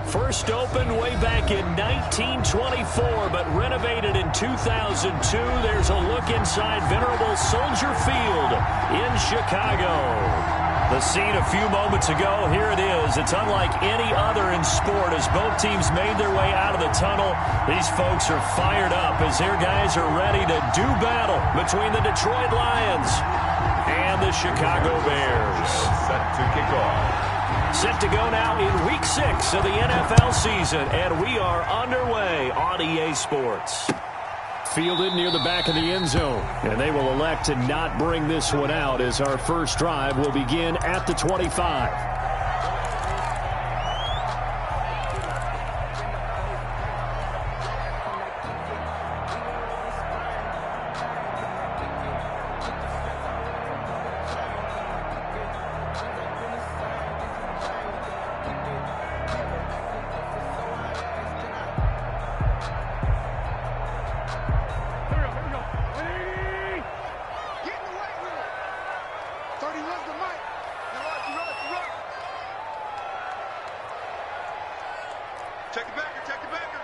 First opened way back in 1924, but renovated in 2002. There's a look inside venerable Soldier Field in Chicago. The scene a few moments ago, here it is. It's unlike any other in sport as both teams made their way out of the tunnel. These folks are fired up as their guys are ready to do battle between the Detroit Lions and the Chicago Bears. Set to kick off. Set to go now in Week 6 of the NFL season, and we are underway on EA Sports. Fielded near the back of the end zone, and they will elect to not bring this one out as our first drive will begin at the 25. Check the backer, check the backer.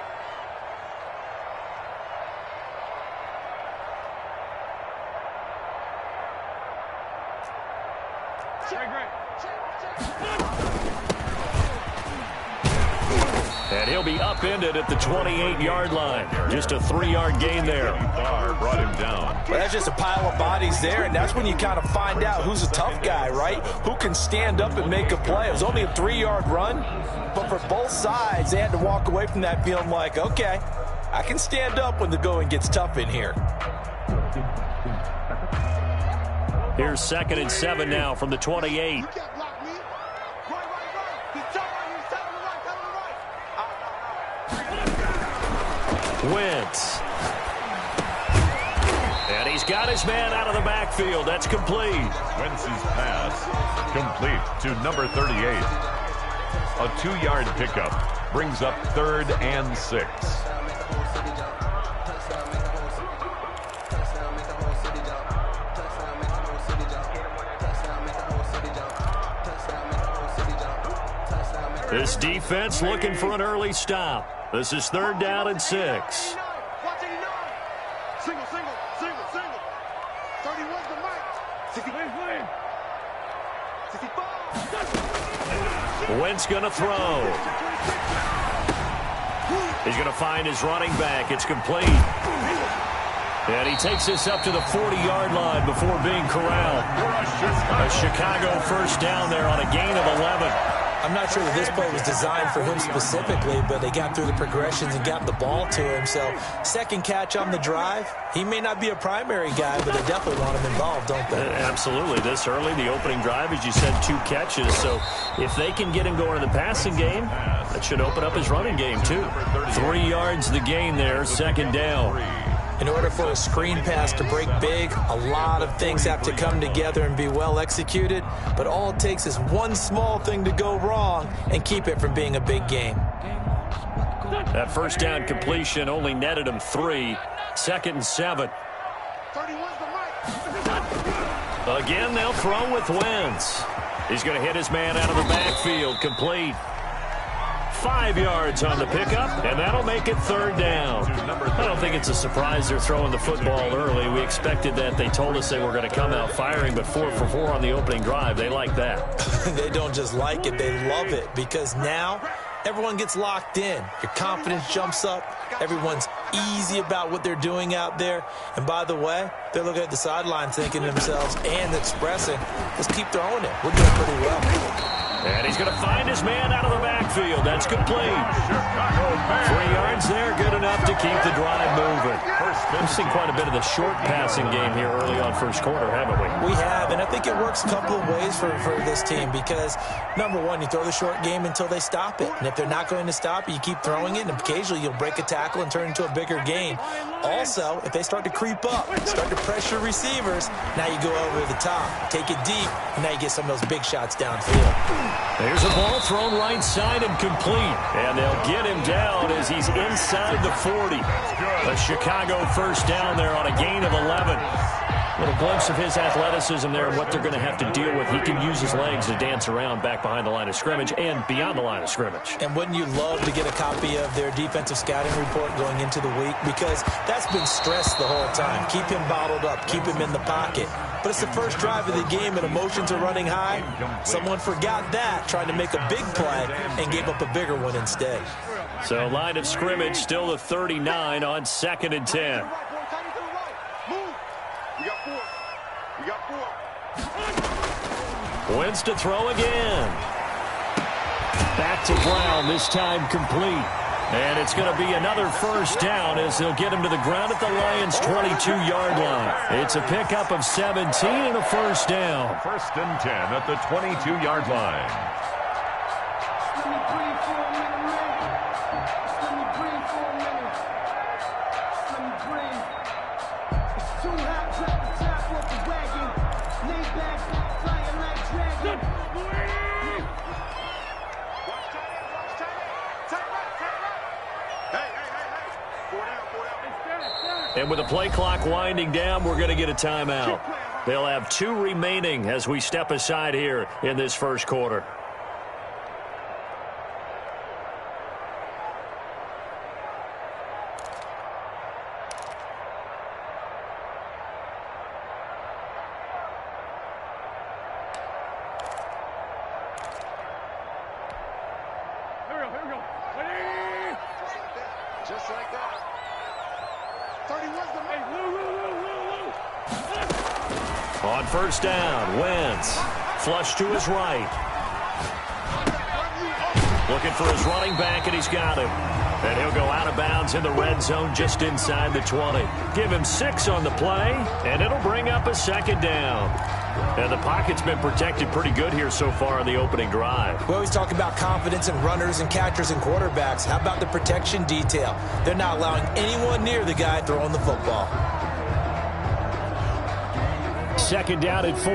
And he'll be upended at the 28-yard line. Just a 3-yard gain there. Brought him down. Well, that's just a pile of bodies there, and that's when you kind of find out who's a tough guy, right? Who can stand up and make a play. It was only a 3-yard run, but for both sides, they had to walk away from that feeling like, okay, I can stand up when the going gets tough in here. Here's 2nd and 7 now from the 28. Wentz. And he's got his man out of the backfield. That's complete. Wentz's pass complete to number 38. A 2-yard pickup brings up 3rd and 6. This defense looking for an early stop. This is 3rd down and 6. Single, single, single, single. 31's the mic. 65. Wentz going to throw. He's going to find his running back. It's complete. And he takes this up to the 40-yard line before being corralled. A Chicago first down there on a gain of 11. I'm not sure that this play was designed for him specifically, but they got through the progressions and got the ball to him. So, second catch on the drive. He may not be a primary guy, but they definitely want him involved, don't they? Absolutely. This early, the opening drive, as you said, 2 catches. So, if they can get him going in the passing game, that should open up his running game, too. 3 yards the gain there, 2nd down. In order for a screen pass to break big, a lot of things have to come together and be well executed. But all it takes is one small thing to go wrong and keep it from being a big game. That first down completion only netted him 3. 2nd and 7. Again, they'll throw with Wentz. He's going to hit his man out of the backfield. Complete. 5 yards on the pickup, and that'll make it 3rd down. I don't think it's a surprise they're throwing the football early. We expected that. They told us they were going to come out firing, but 4 for 4 on the opening drive. They like that. They don't just like it, they love it, because now everyone gets locked in. Your confidence jumps up. Everyone's easy about what they're doing out there. And by the way, they're looking at the sideline thinking to themselves and expressing, let's keep throwing it. We're doing pretty well. And he's going to find his man out of the backfield. That's complete. 3 yards there, good enough to keep the drive moving. We've seen quite a bit of the short passing game here early on first quarter, haven't we? We have, and I think it works a couple of ways for this team because, number one, you throw the short game until they stop it. And if they're not going to stop it, you keep throwing it, and occasionally you'll break a tackle and turn it into a bigger gain. Also, if they start to creep up, start to pressure receivers, now you go over the top, take it deep, and now you get some of those big shots downfield. There's a ball thrown right side and complete. And they'll get him down as he's inside the 40. A Chicago first down there on a gain of 11. A little a glimpse of his athleticism there and what they're going to have to deal with. He can use his legs to dance around back behind the line of scrimmage and beyond the line of scrimmage. And wouldn't you love to get a copy of their defensive scouting report going into the week? Because that's been stressed the whole time. Keep him bottled up. Keep him in the pocket. But it's the first drive of the game and emotions are running high. Someone forgot that, trying to make a big play and gave up a bigger one instead. So line of scrimmage still the 39 on 2nd and 10. Wins to throw again. Back to Brown, this time complete. And it's going to be another first down as they'll get him to the ground at the Lions' 22-yard line. It's a pickup of 17 and a first down. 1st and 10 at the 22-yard line. And with the play clock winding down, we're going to get a timeout. They'll have 2 remaining as we step aside here in this first quarter. Here we go. Ready? Just like that. 31's the make. On first down, Wentz. Flush to his right. Looking for his running back, and he's got him. And he'll go out of bounds in the red zone just inside the 20. Give him 6 on the play, and it'll bring up a 2nd down. And the pocket's been protected pretty good here so far in the opening drive. We always talk about confidence in runners and catchers and quarterbacks. How about the protection detail? They're not allowing anyone near the guy throwing the football. 2nd down at 4.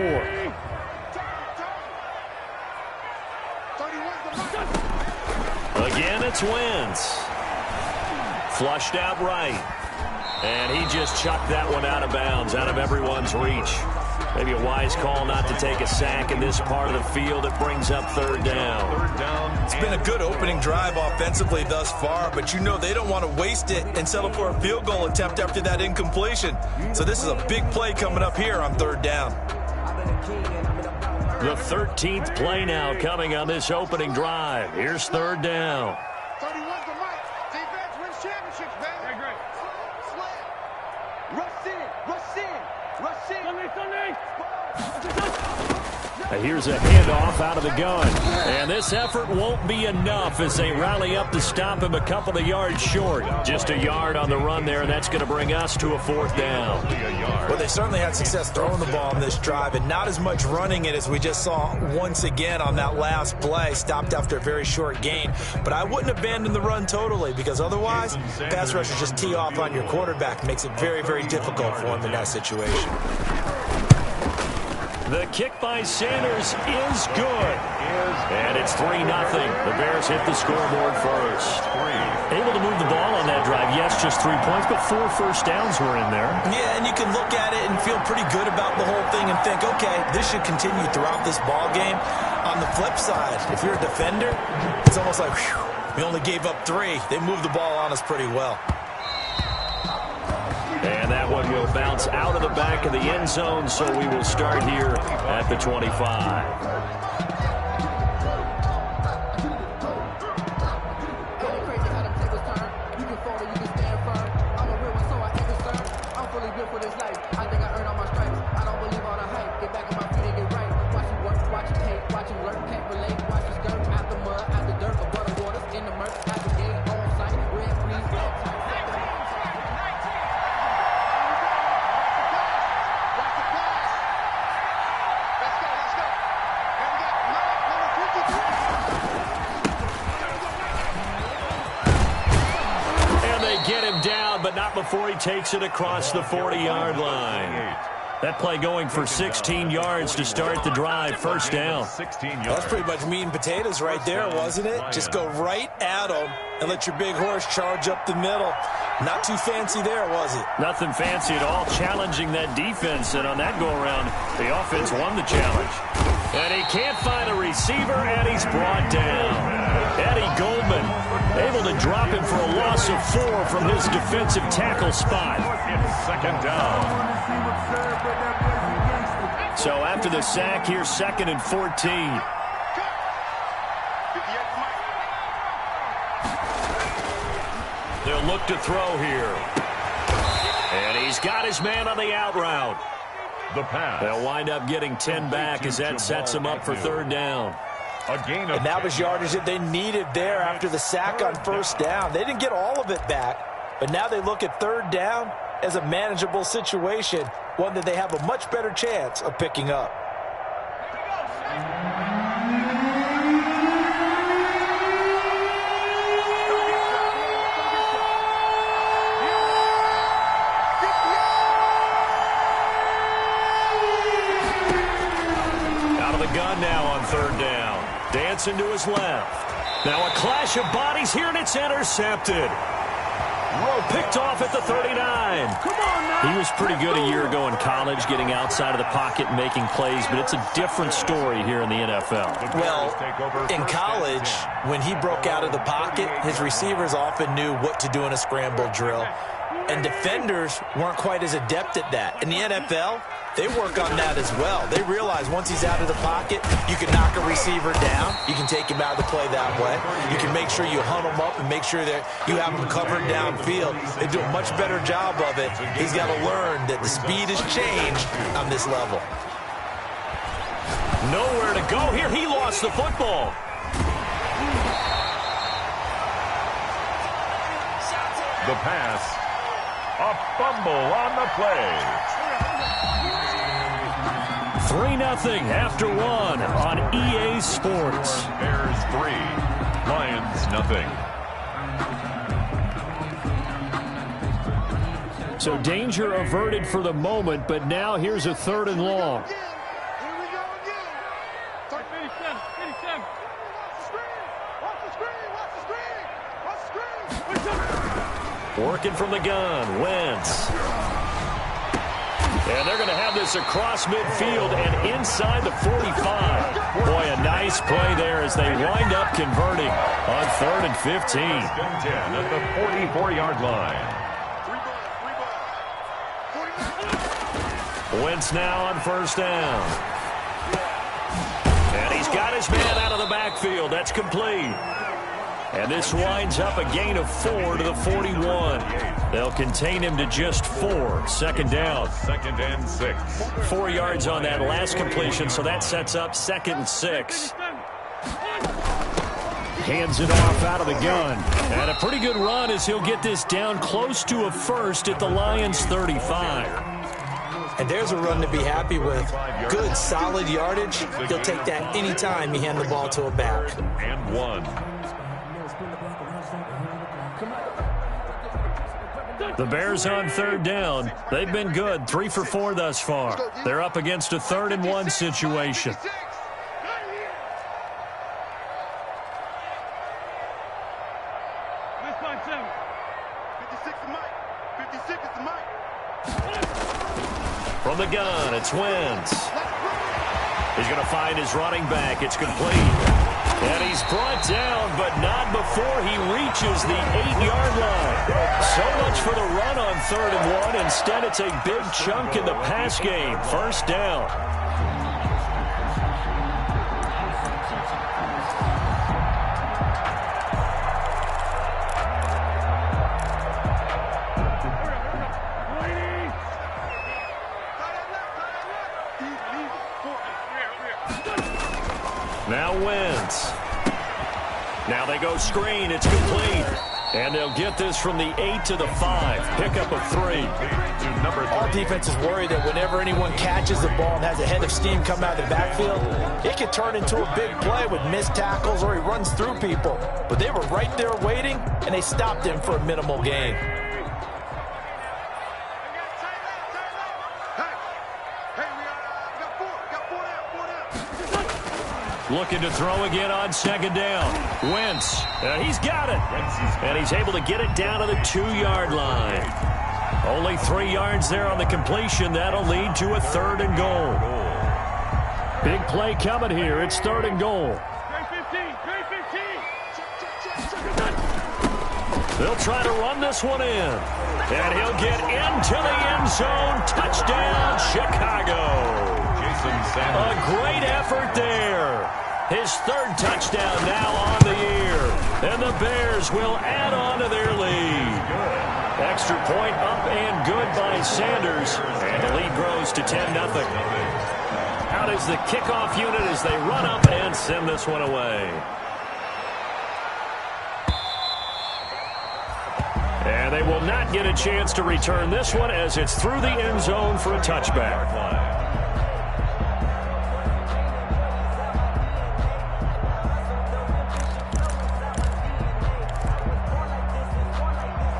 Again, it's Wentz. Flushed out right. And he just chucked that one out of bounds, out of everyone's reach. Maybe a wise call not to take a sack in this part of the field. It brings up 3rd down. It's been a good opening drive offensively thus far, but you know they don't want to waste it and settle for a field goal attempt after that incompletion. So this is a big play coming up here on 3rd down. The 13th play now coming on this opening drive. Here's 3rd down. 31's the mic. Defense wins championships, baby. Okay, great. Slam. Rush in. Rush in. Rush in. Sunday. Here's a handoff out of the gun. And this effort won't be enough as they rally up to stop him a couple of yards short. Just a yard on the run there, and that's going to bring us to a 4th down. Well, they certainly had success throwing the ball in this drive and not as much running it as we just saw once again on that last play. Stopped after a very short gain. But I wouldn't abandon the run totally because otherwise, pass rushers just tee off on your quarterback. Makes it very, very difficult for him in that situation. The kick by Sanders is good. And it's 3-0. The Bears hit the scoreboard first. Able to move the ball on that drive. Yes, just 3 points, but 4 first downs were in there. Yeah, and you can look at it and feel pretty good about the whole thing and think, okay, this should continue throughout this ball game. On the flip side, if you're a defender, it's almost like, whew, we only gave up 3. They moved the ball on us pretty well. And that one will bounce out of the back of the end zone, so we will start here at the 25. Not before he takes it across the 40-yard line. That play going for 16 yards to start the drive. First down. That's pretty much meat and potatoes right there, wasn't it? Just go right at him and let your big horse charge up the middle. Not too fancy there, was it? Nothing fancy at all, challenging that defense. And on that go-around, the offense won the challenge. And he can't find a receiver, and he's brought down. Eddie Goldman able to drop him for a loss of 4 from his defensive tackle spot. Second down. So after the sack, here's 2nd and 14. They'll look to throw here. And he's got his man on the out route. The pass. They'll wind up getting 10 back as that sets them up for 3rd down. And that was yardage that they needed there after the sack on 1st down. They didn't get all of it back, but now they look at 3rd down as a manageable situation, one that they have a much better chance of picking up. Gun now on 3rd down. Dancing to his left. Now a clash of bodies here, and it's intercepted. Picked off at the 39. Come on now. He was pretty good a year ago in college, getting outside of the pocket and making plays, but it's a different story here in the NFL. Well, in college, when he broke out of the pocket, his receivers often knew what to do in a scramble drill, and defenders weren't quite as adept at that. In the NFL, they work on that as well. They realize once he's out of the pocket, you can knock a receiver down. You can take him out of the play that way. You can make sure you hunt him up and make sure that you have him covered downfield. They do a much better job of it. He's got to learn that the speed has changed on this level. Nowhere to go here. He lost the football. The pass. A fumble on the play. 3-0 after 1 on EA Sports. Bears 3, Lions nothing. So danger averted for the moment, but now here's a 3rd and long. Working from the gun, Wentz. And they're going to have this across midfield and inside the 45. Boy, a nice play there as they wind up converting on 3rd and 15. 10 at the 44-yard line. Wentz now on 1st down. And he's got his man out of the backfield. That's complete. And this winds up a gain of 4 to the 41. They'll contain him to just 4. 2nd down. 2nd and 6. 4 yards on that last completion, so that sets up 2nd and 6. Hands it off out of the gun. And a pretty good run as he'll get this down close to a 1st at the Lions' 35. And there's a run to be happy with. Good, solid yardage. He'll take that anytime you hand the ball to a back. And 1. The Bears on 3rd down. They've been good, 3 for 4 thus far. They're up against a 3rd and 1 situation. From the gun, it's Wentz. He's going to find his running back. It's complete. And he's brought down, but not before he reaches the 8-yard line. So much for the run on 3rd and 1. Instead, it's a big chunk in the pass game. 1st down. Now Wentz. Now they go screen. It's complete. And they'll get this from the 8 to the 5. Pickup of 3. Our defense is worried that whenever anyone catches the ball and has a head of steam come out of the backfield, it could turn into a big play with missed tackles or he runs through people. But they were right there waiting, and they stopped him for a minimal gain. Looking to throw again on second down. Wentz. He's got it. And he's able to get it down to the 2-yard line. Only 3 yards there on the completion. That'll lead to a 3rd and goal. Big play coming here. It's 3rd and goal. They'll try to run this one in. And he'll get into the end zone. Touchdown, Chicago. A great effort there. His 3rd touchdown now on the year. And the Bears will add on to their lead. Extra point up and good by Sanders. And the lead grows to 10-0. Out is the kickoff unit as they run up and send this one away. And they will not get a chance to return this one as it's through the end zone for a touchback.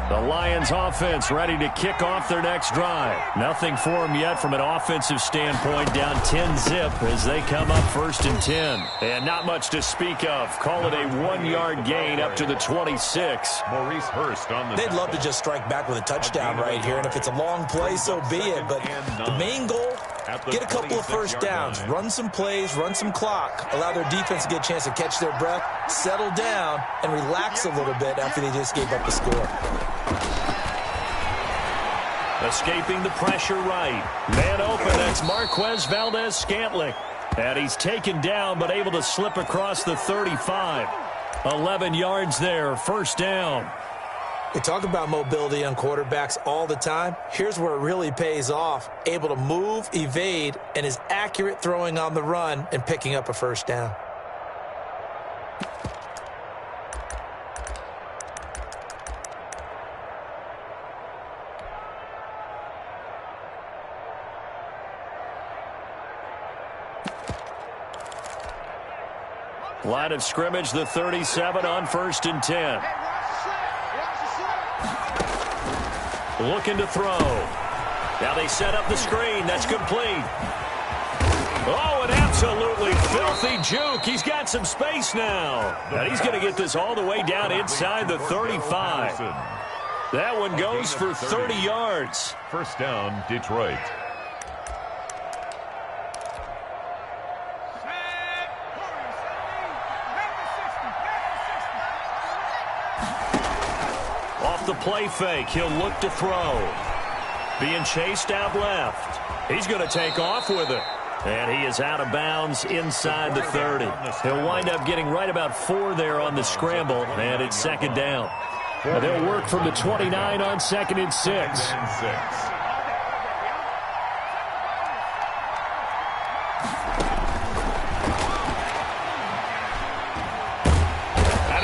The Lions offense ready to kick off their next drive. Nothing for them yet from an offensive standpoint. Down 10-zip as they come up 1st and 10. And not much to speak of. Call it a 1-yard gain up to the 26. Maurice Hurst on the They'd love to just strike back with a touchdown right here. And if it's a long play, so be it. But the main goal, get a couple of first downs. Run some plays, run some clock. Allow their defense to get a chance to catch their breath, settle down, and relax a little bit after they just gave up the score. Escaping the pressure right. Man open, that's Marquez Valdez-Scantling. And he's taken down but able to slip across the 35. 11 yards there, 1st down. We talk about mobility on quarterbacks all the time. Here's where it really pays off. Able to move, evade, and is accurate throwing on the run and picking up a 1st down. Line of scrimmage, the 37 on 1st and 10. Looking to throw. Now they set up the screen. That's complete. Oh, an absolutely filthy juke. He's got some space now. And he's going to get this all the way down inside the 35. That one goes for 30 yards. 1st down, Detroit. The play fake. He'll look to throw. Being chased out left. He's going to take off with it. And he is out of bounds inside the 30. He'll wind up getting right about 4 there on the scramble, and it's 2nd down. And they'll work from the 29 on 2nd and 6.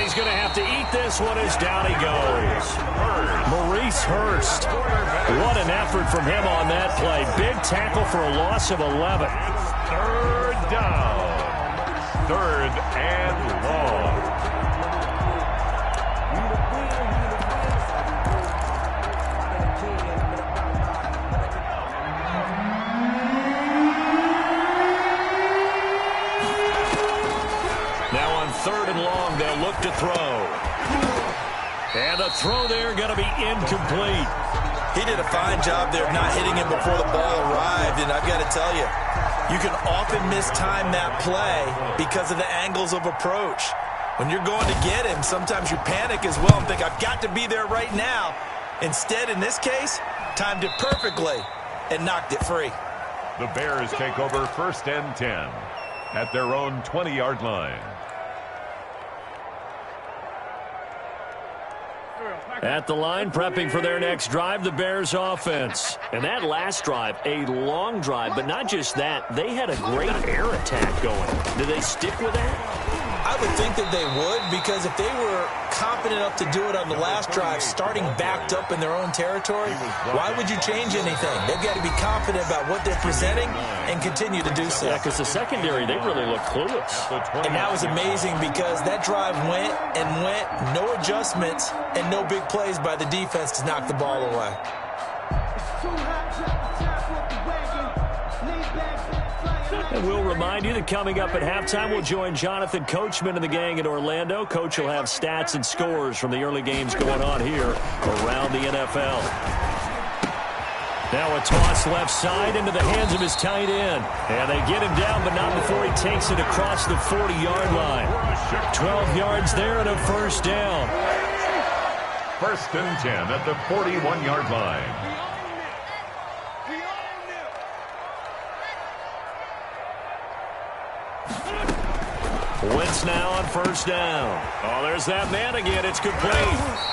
He's going to have to eat this one as down he goes. Maurice Hurst. What an effort from him on that play. Big tackle for a loss of 11. 3rd down. 3rd and long. Now on 3rd and long, they'll look to throw. And the throw there going to be incomplete. He did a fine job there of not hitting him before the ball arrived. And I've got to tell you, you can often mistime that play because of the angles of approach. When you're going to get him, sometimes you panic as well and think, I've got to be there right now. Instead, in this case, timed it perfectly and knocked it free. The Bears take over 1st and 10 at their own 20-yard line. At the line, prepping for their next drive, the Bears offense. And that last drive, a long drive, but not just that, they had a great air attack going. Do they stick with that? I would think that they would, because if they were confident enough to do it on the last drive, starting backed up in their own territory, why would you change anything? They've got to be confident about what they're presenting and continue to do so. Yeah, because the secondary, they really look clueless. And that was amazing because that drive went and went, no adjustments and no big plays by the defense to knock the ball away. And we'll remind you that coming up at halftime, we'll join Jonathan Coachman and the gang in Orlando. Coach will have stats and scores from the early games going on here around the NFL. Now a toss left side into the hands of his tight end. And they get him down, but not before he takes it across the 40-yard line. 12 yards there and a first down. First and 10 at the 41-yard line. Wentz now on first down. Oh, there's that man again. It's complete.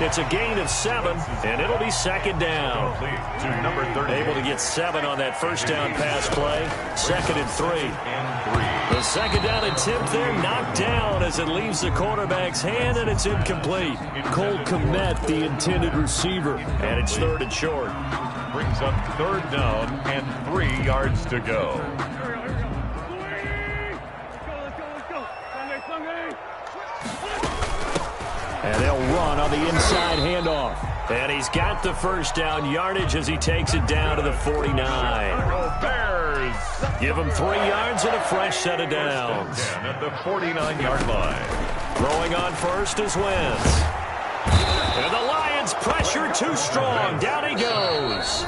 It's a gain of 7, and it'll be second down. To number 30. Able to get 7 on that first down pass play. Second and 3. The second down attempt there knocked down as it leaves the quarterback's hand, and it's incomplete. Cole Kmet, the intended receiver, and it's third and short. Brings up third down and 3 yards to go. And they'll run on the inside handoff. And he's got the first down yardage as he takes it down to the 49. Bears. Give him 3 yards and a fresh set of downs. At the 49-yard line. Throwing on first is Wentz. And the Lions pressure too strong. Down he goes.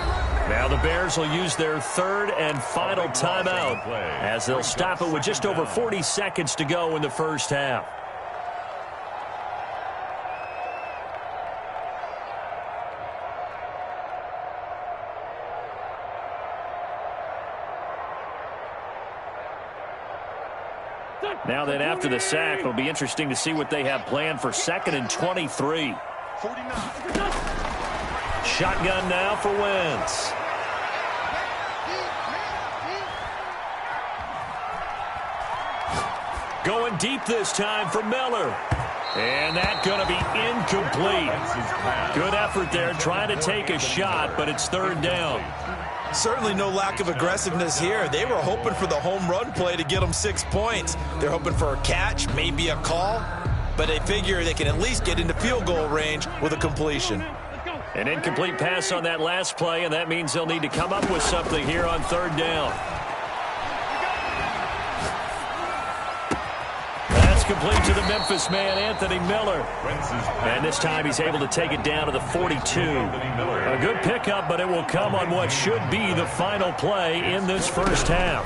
Now the Bears will use their third and final timeout as they'll stop it with just over 40 seconds to go in the first half. Now then, after the sack, it'll be interesting to see what they have planned for second and 23. 49. Shotgun now for Wentz. Going deep this time for Miller. And that's going to be incomplete. Good effort there, trying to take a shot, but it's third down. Certainly no lack of aggressiveness here. They were hoping for the home run play to get them 6 points. They're hoping for a catch, maybe a call, but they figure they can at least get into field goal range with a completion. An incomplete pass on that last play, and that means they'll need to come up with something here on third down. That's complete to the Memphis man, Anthony Miller. And this time he's able to take it down to the 42. A good pickup, but it will come on what should be the final play in this first half.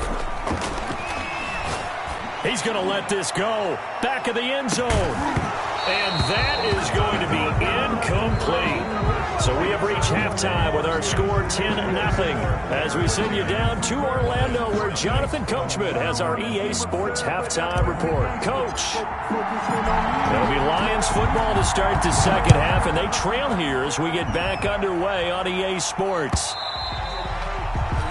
He's going to let this go. Back of the end zone. And that is going to be incomplete. So we have reached halftime with our score 10-0 as we send you down to Orlando where Jonathan Coachman has our EA Sports halftime report. Coach, it'll be Lions football to start the second half, and they trail here as we get back underway on EA Sports.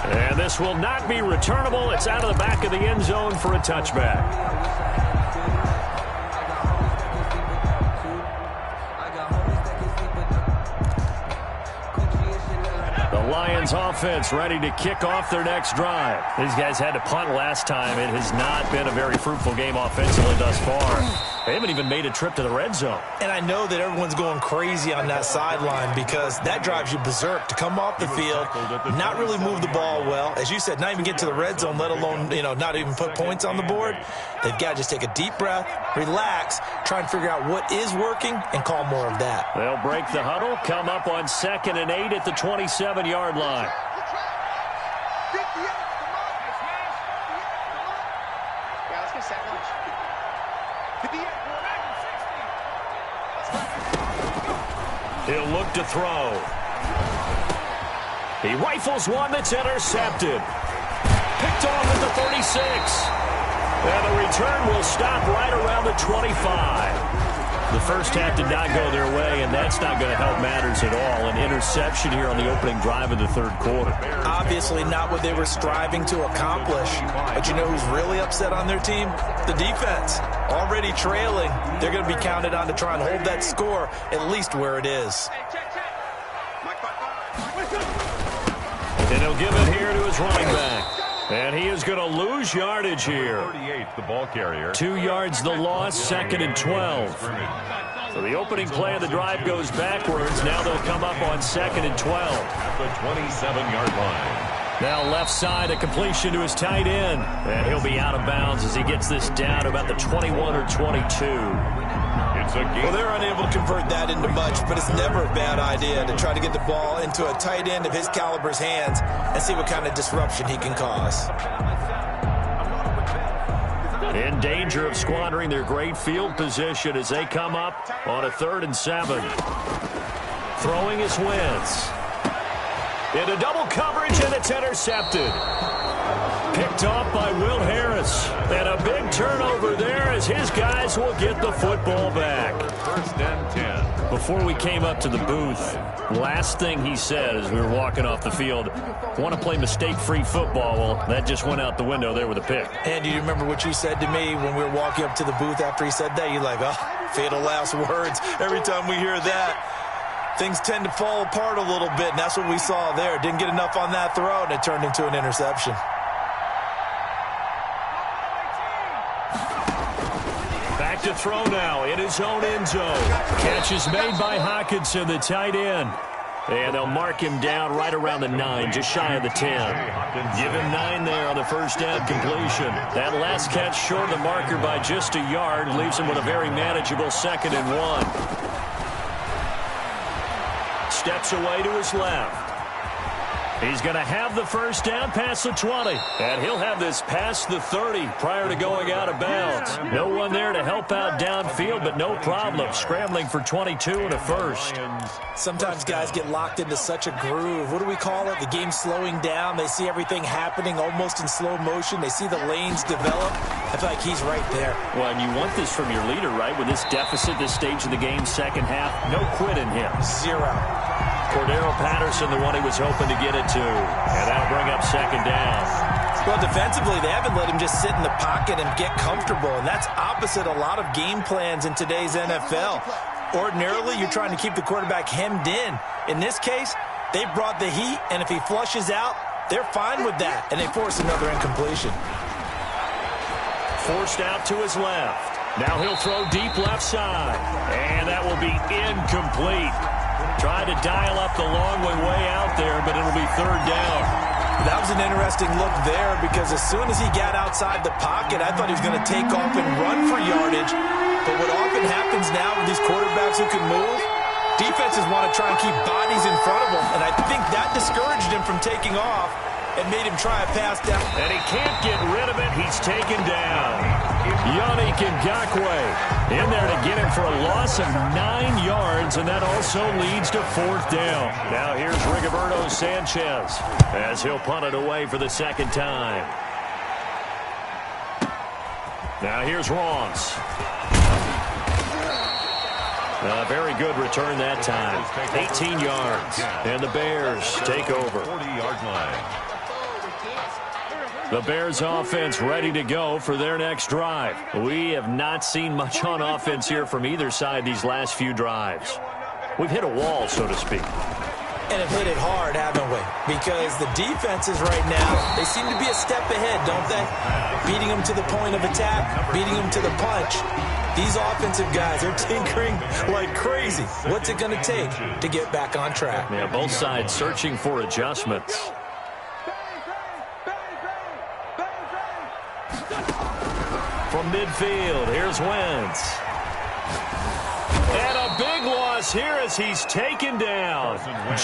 And this will not be returnable. It's out of the back of the end zone for a touchback. Lions offense ready to kick off their next drive. These guys had to punt last time. It has not been a very fruitful game offensively thus far. They haven't even made a trip to the red zone. And I know that everyone's going crazy on that sideline because that drives you berserk to come off the field, not really move the ball well. As you said, not even get to the red zone, let alone, not even put points on the board. They've got to just take a deep breath, relax, try and figure out what is working and call more of that. They'll break the huddle, come up on 2nd and 8 at the 27-yard line. He'll look to throw. He rifles one that's intercepted. Picked off at the 36. And the return will stop right around the 25. The first half did not go their way, and that's not going to help matters at all. An interception here on the opening drive of the third quarter. Obviously not what they were striving to accomplish. But you know who's really upset on their team? The defense. Already trailing. They're going to be counted on to try and hold that score at least where it is. And he'll give it here to his running back. And he is going to lose yardage here. 38, the ball carrier. 2 yards the loss, 2nd and 12. So the opening play of the drive goes backwards. Now they'll come up on 2nd and 12. At the 27-yard line. Now left side, a completion to his tight end. And he'll be out of bounds as he gets this down to about the 21 or 22. Well, they're unable to convert that into much, but it's never a bad idea to try to get the ball into a tight end of his caliber's hands and see what kind of disruption he can cause. In danger of squandering their great field position as they come up on a 3rd and 7. Throwing is Wentz. Into double coverage, and it's intercepted. Picked off by Will Harris. And a big turnover there as his guys will get the football back. 1st and 10. Before we came up to the booth, last thing he said as we were walking off the field, want to play mistake-free football. Well, that just went out the window there with a pick. And do you remember what you said to me when we were walking up to the booth after he said that? You're like, oh, fatal last words. Every time we hear that, things tend to fall apart a little bit, and that's what we saw there. Didn't get enough on that throw, and it turned into an interception. Back to throw now in his own end zone. Catch is made by Hockenson, the tight end. And they'll mark him down right around the 9, just shy of the 10. Give him 9 there on the first down completion. That last catch short of the marker by just a yard leaves him with a very manageable 2nd and 1. Steps away to his left. He's going to have the first down past the 20. And he'll have this past the 30 prior to going out of bounds. No one there to help out downfield, but no problem. Scrambling for 22 and a first. Sometimes guys get locked into such a groove. What do we call it? The game slowing down. They see everything happening almost in slow motion. They see the lanes develop. I feel like he's right there. Well, and you want this from your leader, right? With this deficit, this stage of the game, second half, no quit in him. 0. Cordero Patterson, the one he was hoping to get it to. And that'll bring up 2nd down. Well, defensively, they haven't let him just sit in the pocket and get comfortable, and that's opposite a lot of game plans in today's NFL. Ordinarily, you're trying to keep the quarterback hemmed in. In this case, they brought the heat, and if he flushes out, they're fine with that, and they force another incompletion. Forced out to his left. Now he'll throw deep left side, and that will be incomplete. Tried to dial up the long way out there, but it'll be 3rd down. That was an interesting look there because as soon as he got outside the pocket, I thought he was going to take off and run for yardage. But what often happens now with these quarterbacks who can move, defenses want to try and keep bodies in front of them, and I think that discouraged him from taking off and made him try a pass down. And he can't get rid of it. He's taken down. Yannick Ngakoue in there to get him for a loss of 9 yards, and that also leads to 4th down. Now here's Rigoberto Sanchez as he'll punt it away for the 2nd time. Now here's Ross. A very good return that time. 18 yards, and the Bears take over. 40-yard line. The Bears offense ready to go for their next drive. We have not seen much on offense here from either side these last few drives. We've hit a wall, so to speak. And have hit it hard, haven't we? Because the defenses right now, they seem to be a step ahead, don't they? Beating them to the point of attack, beating them to the punch. These offensive guys are tinkering like crazy. What's it going to take to get back on track? Yeah, both sides searching for adjustments. From midfield, here's Wentz. And a big loss here as he's taken down.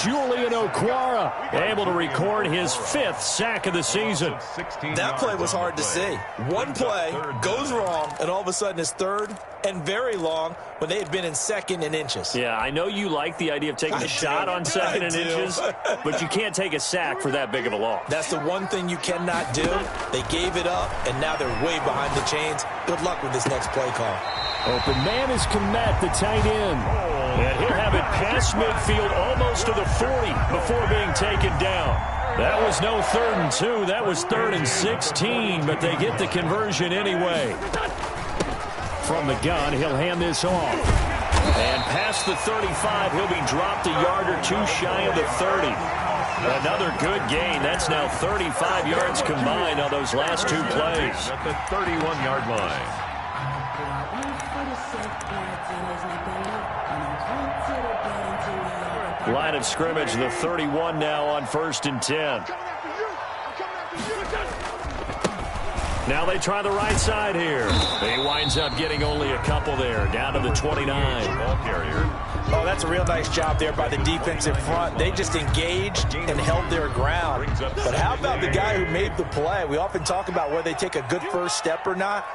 Julian Okwara able to record his 5th sack of the season. That play was hard to see. One play goes wrong, and all of a sudden it's 3rd and very long when they had been in 2nd and inches. Yeah, I know you like the idea of taking a shot on 2nd and inches, but you can't take a sack for that big of a loss. That's the one thing you cannot do. They gave it up, and now they're way behind the chains. Good luck with this next play call. Open man is Komet, the tight end. And he'll have it past midfield almost to the 40 before being taken down. That was no 3rd and 2. That was 3rd and 16, but they get the conversion anyway. From the gun, he'll hand this off. And past the 35, he'll be dropped a yard or 2 shy of the 30. Another good gain. That's now 35 yards combined on those last 2 plays. At the 31-yard line. Line of scrimmage, the 31 now on 1st and 10. Now they try the right side here. He winds up getting only a couple there, down to the 29. Ball carrier. Oh, that's a real nice job there by the defense in front. They just engaged and held their ground. But how about the guy who made the play? We often talk about whether they take a good first step or not.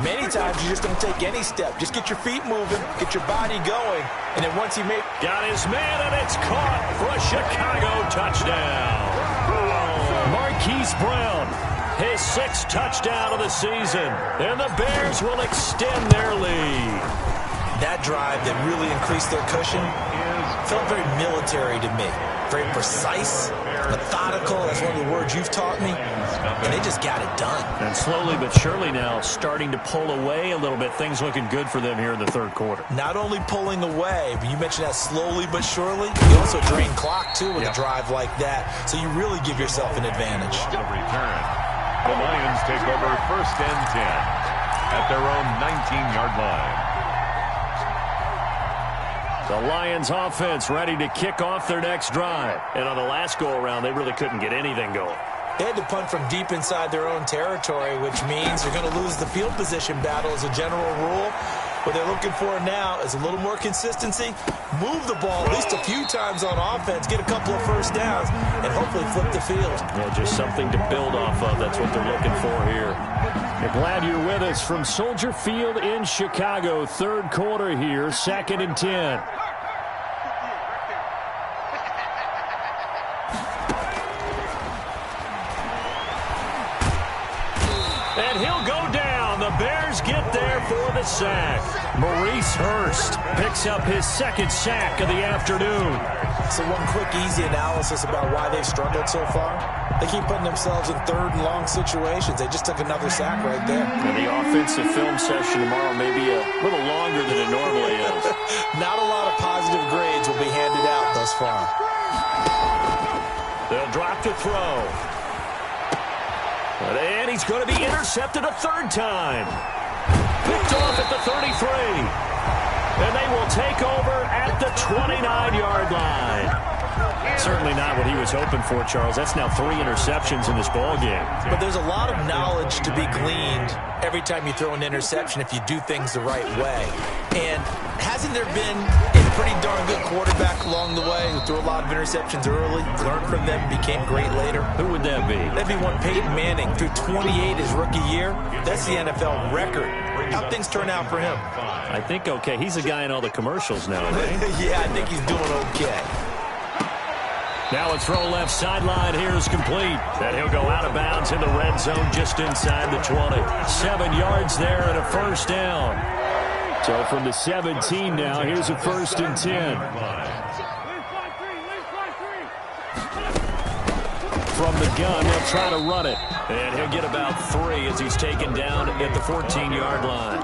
Many times you just don't take any step. Just get your feet moving, get your body going, and then once he made... Got his man, and it's caught for a Chicago touchdown. Marquise Brown, his 6th touchdown of the season, and the Bears will extend their lead. That drive that really increased their cushion felt very military to me. Very precise, methodical. That's one of the words you've taught me. And they just got it done. And slowly but surely now starting to pull away a little bit. Things looking good for them here in the third quarter. Not only pulling away, but you mentioned that slowly but surely. You also drain clock, too, with a drive like that. So you really give yourself an advantage. Return. The Lions take over 1st and 10 at their own 19-yard line. The Lions offense ready to kick off their next drive. And on the last go-around, they really couldn't get anything going. They had to punt from deep inside their own territory, which means you're going to lose the field position battle as a general rule. What they're looking for now is a little more consistency. Move the ball at least a few times on offense, get a couple of first downs, and hopefully flip the field. Yeah, just something to build off of. That's what they're looking for here. We're glad you're with us from Soldier Field in Chicago. Third quarter here, 2nd and 10. And he'll go down. The Bears get there for the sack. Maurice Hurst picks up his 2nd sack of the afternoon. So one quick, easy analysis about why they've struggled so far. They keep putting themselves in 3rd and long situations. They just took another sack right there. And the offensive film session tomorrow may be a little longer than it normally is. Not a lot of positive grades will be handed out thus far. They'll drop to throw. And he's going to be intercepted a 3rd time. Picked off at the 33. And they will take over at the 29-yard line. Certainly not what he was hoping for, Charles. That's now 3 interceptions in this ball game. But there's a lot of knowledge to be gleaned every time you throw an interception if you do things the right way. And hasn't there been a pretty darn good quarterback along the way who threw a lot of interceptions early, learned from them, became great later? Who would that be? That'd be one Peyton Manning, threw 28 his rookie year. That's the NFL record. How'd things turn out for him? I think okay. He's a guy in all the commercials now, right? Yeah, I think he's doing okay. Now a throw left sideline here is complete. And he'll go out of bounds in the red zone just inside the 20. 7 yards there and a 1st down. So from the 17 now, here's a 1st and 10. From the gun, they'll try to run it. And he'll get about 3 as he's taken down at the 14-yard line.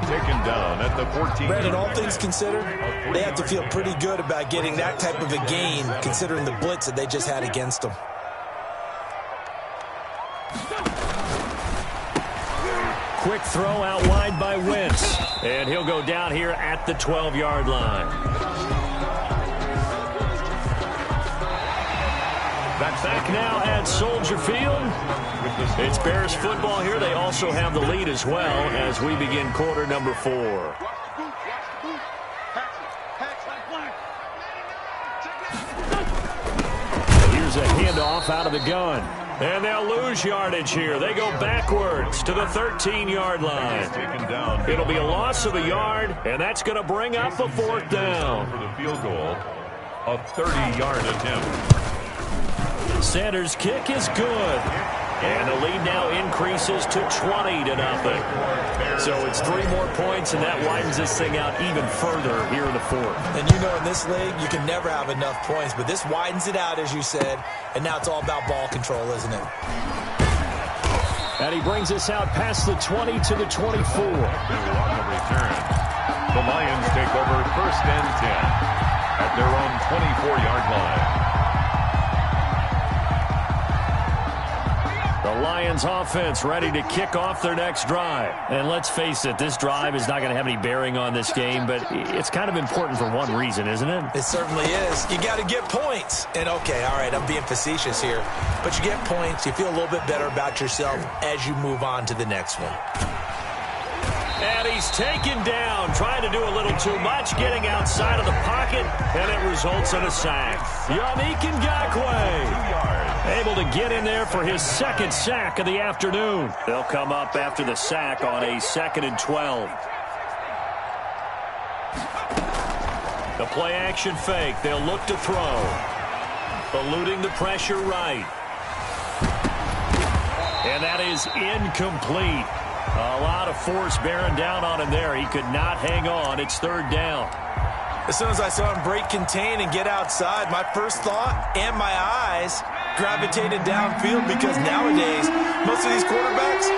Taken down at the 14. Brandon, all things considered, they have to feel pretty good about getting that type of a gain, considering the blitz that they just had against them. Quick throw out wide by Wentz. And he'll go down here at the 12-yard line. Back now at Soldier Field. It's Bears football here. They also have the lead as well as we begin quarter number 4. Here's a handoff out of the gun. And they'll lose yardage here. They go backwards to the 13-yard line. It'll be a loss of a yard, and that's going to bring up a 4th down. For the field goal, a 30-yard attempt. Sanders' kick is good. And the lead now increases to 20-0. So it's 3 more points, and that widens this thing out even further here in the 4th. And you know in this league, you can never have enough points, but this widens it out, as you said, and now it's all about ball control, isn't it? And he brings us out past the 20 to the 24. On the return, the Lions take over 1st and 10 at their own 24-yard line. The Lions offense ready to kick off their next drive. And let's face it, this drive is not going to have any bearing on this game, but it's kind of important for one reason, isn't it? It certainly is. You got to get points. And, okay, all right, I'm being facetious here. But you get points, you feel a little bit better about yourself as you move on to the next one. And he's taken down, trying to do a little too much, getting outside of the pocket, and it results in a sack. Yannick Ngakoue able to get in there for his second sack of the afternoon. They'll come up after the sack on a 2nd and 12. The play-action fake. They'll look to throw. Eluding the pressure right. And that is incomplete. A lot of force bearing down on him there. He could not hang on. It's 3rd down. As soon as I saw him break contain and get outside, my first thought and my eyes gravitated downfield, because nowadays, most of these quarterbacks,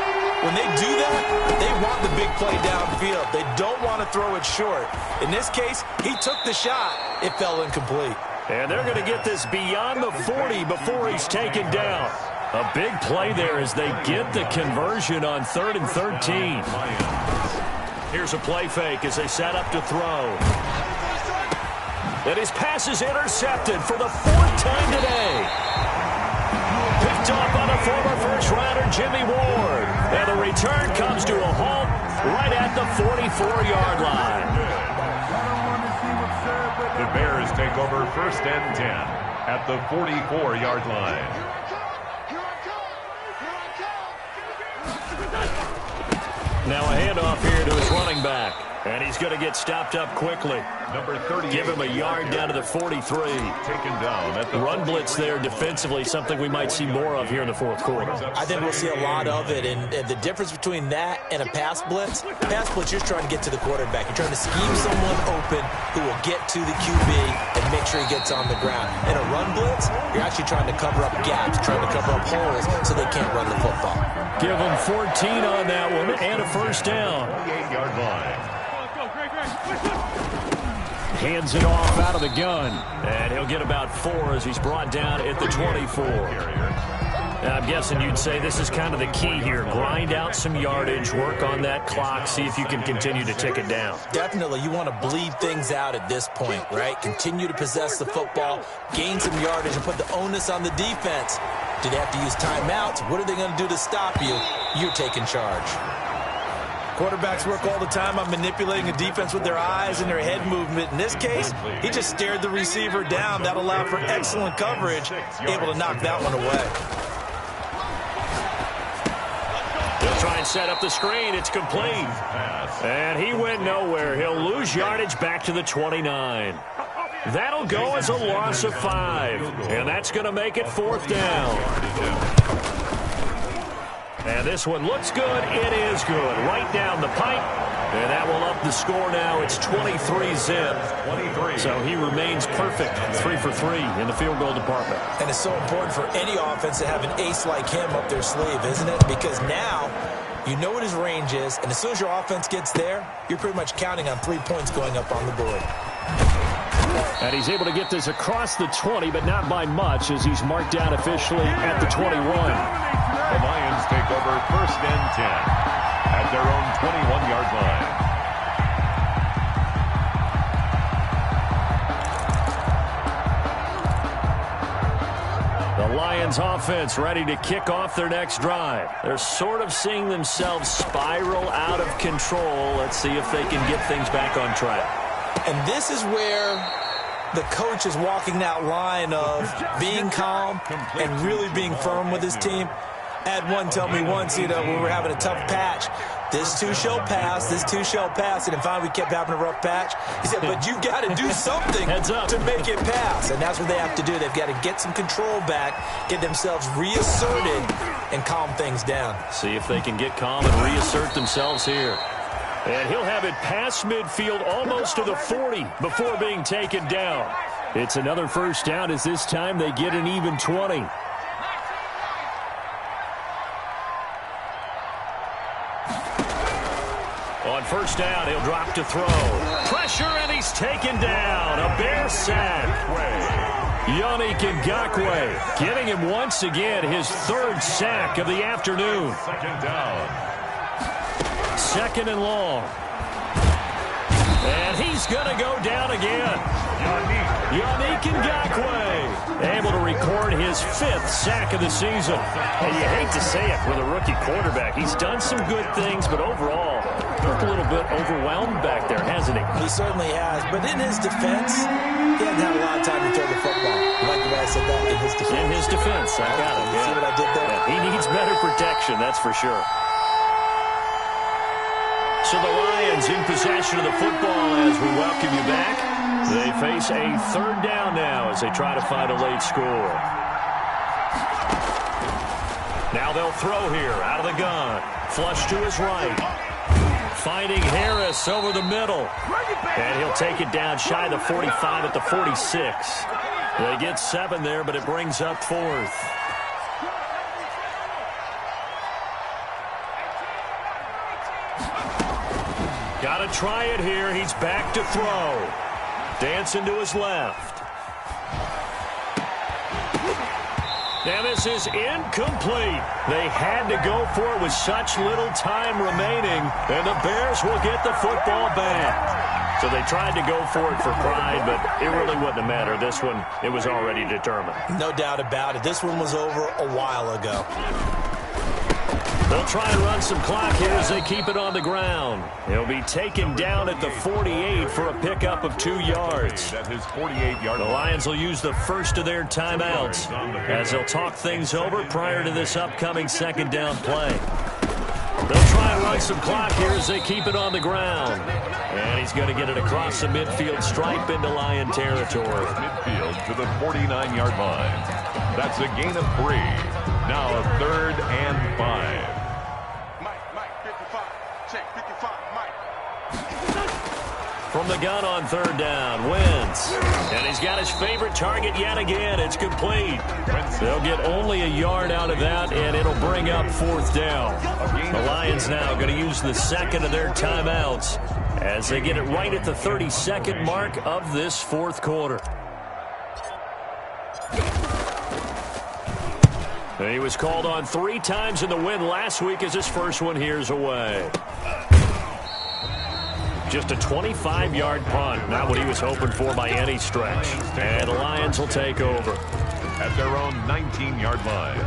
when they do that, they want the big play downfield. They don't want to throw it short. In this case, he took the shot. It fell incomplete. And they're going to get this beyond the 40 before he's taken down. A big play there as they get the conversion on 3rd and 13. Here's a play fake as they set up to throw. And his pass is intercepted for the 4th time today. Picked up on a former first-rounder, Jimmy Ward. And the return comes to a halt right at the 44-yard line. The Bears take over 1st and 10 at the 44-yard line. Now a handoff here to his running back. And he's going to get stopped up quickly. Number 30. Give him a yard down to the 43. Taken down at the run blitz there defensively, something we might see more of here in the 4th quarter. I think we'll see a lot of it. And the difference between that and a pass blitz, you're trying to get to the quarterback. You're trying to scheme someone open who will get to the QB and make sure he gets on the ground. In a run blitz, you're actually trying to cover up gaps, trying to cover up holes so they can't run the football. Give him 14 on that one and a 1st down. 8-yard line. Hands it off out of the gun. And he'll get about 4 as he's brought down at the 24. Now, I'm guessing you'd say this is kind of the key here. Grind out some yardage, work on that clock, see if you can continue to tick it down. Definitely. You want to bleed things out at this point, right? Continue to possess the football, gain some yardage, and put the onus on the defense. Do they have to use timeouts? What are they going to do to stop you? You're taking charge. Quarterbacks work all the time on manipulating a defense with their eyes and their head movement. In this case, he just stared the receiver down. That allowed for excellent coverage, able to knock that one away. He'll try and set up the screen. It's complete. And he went nowhere. He'll lose yardage back to the 29. That'll go as a loss of 5. And that's going to make it 4th down. And this one looks good. It is good. Right down the pipe. And that will up the score now. It's 23-zip. 23. So he remains perfect. 3 for 3 in the field goal department. And it's so important for any offense to have an ace like him up their sleeve, isn't it? Because now you know what his range is. And as soon as your offense gets there, you're pretty much counting on 3 points going up on the board. And he's able to get this across the 20, but not by much, as he's marked down officially at the 21. The Lions take over 1st and 10 at their own 21-yard line. The Lions offense ready to kick off their next drive. They're sort of seeing themselves spiral out of control. Let's see if they can get things back on track. And this is where the coach is walking that line of being calm and really being firm with his team. I had one tell me once, when we were having a tough patch, this too shall pass, this too shall pass. And then finally we kept having a rough patch. He said, but you've got to do something to make it pass. And that's what they have to do. They've got to get some control back, get themselves reasserted, and calm things down. See if they can get calm and reassert themselves here. And he'll have it past midfield almost to the 40 before being taken down. It's another 1st down as this time they get an even 20. On 1st down, he'll drop to throw. Pressure, and he's taken down. A Bear sack. Yannick Ngakoue getting him once again his third sack of the afternoon. Second down. Second and long. And he's going to go down again. Yannick Ngakoue able to record his 5th sack of the season. And you hate to say it with a rookie quarterback. He's done some good things, but overall, looked a little bit overwhelmed back there, hasn't he? He certainly has. But in his defense, he hasn't had a lot of time to throw the football. You like the way I said that? In his defense. In his defense. I got it. You see what I did there? Yeah, he needs better protection, that's for sure. So the Lions in possession of the football as we welcome you back. They face a third down now as they try to find a late score. Now they'll throw here out of the gun. Flush to his right. Finding Harris over the middle. And he'll take it down shy of the 45 at the 46. They get 7 there, but it brings up 4th. Got to try it here. He's back to throw. Dancing to his left. Now this is incomplete. They had to go for it with such little time remaining, and the Bears will get the football back. So they tried to go for it for pride, but it really wouldn't have mattered. This one, it was already determined. No doubt about it. This one was over a while ago. They'll try and run some clock here as they keep it on the ground. He'll be taken down at the 48 for a pickup of 2 yards. At his 48-yard The Lions will use the first of their timeouts as they'll talk things over prior to this upcoming second down play. They'll try and run some clock here as they keep it on the ground. And he's going to get it across the midfield stripe into Lion territory. Midfield to the 49-yard line. That's a gain of 3. Now a 3rd and 5. Mike, 55. Check, 55, Mike. From the gun on 3rd down, Wentz. And he's got his favorite target yet again. It's complete. They'll get only a yard out of that, and it'll bring up 4th down. The Lions now going to use the second of their timeouts as they get it right at the 32nd mark of this 4th quarter. And he was called on 3 times in the win last week as his first one here's away. Just a 25-yard punt, not what he was hoping for by any stretch. And the Lions will take over at their own 19-yard line.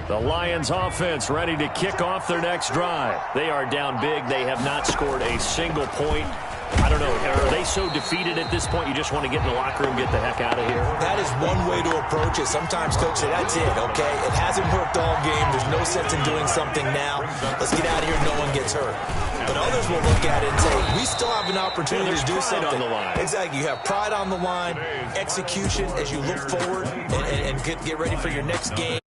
The Lions offense ready to kick off their next drive. They are down big. They have not scored a single point. I don't know, are they so defeated at this point you just want to get in the locker room, get the heck out of here? That is one way to approach it. Sometimes coach say, that's it, okay? It hasn't worked all game. There's no sense in doing something now. Let's get out of here. No one gets hurt. But others will look at it and say, we still have an opportunity to do something. On the line. Exactly. You have pride on the line, execution as you look forward and get ready for your next game.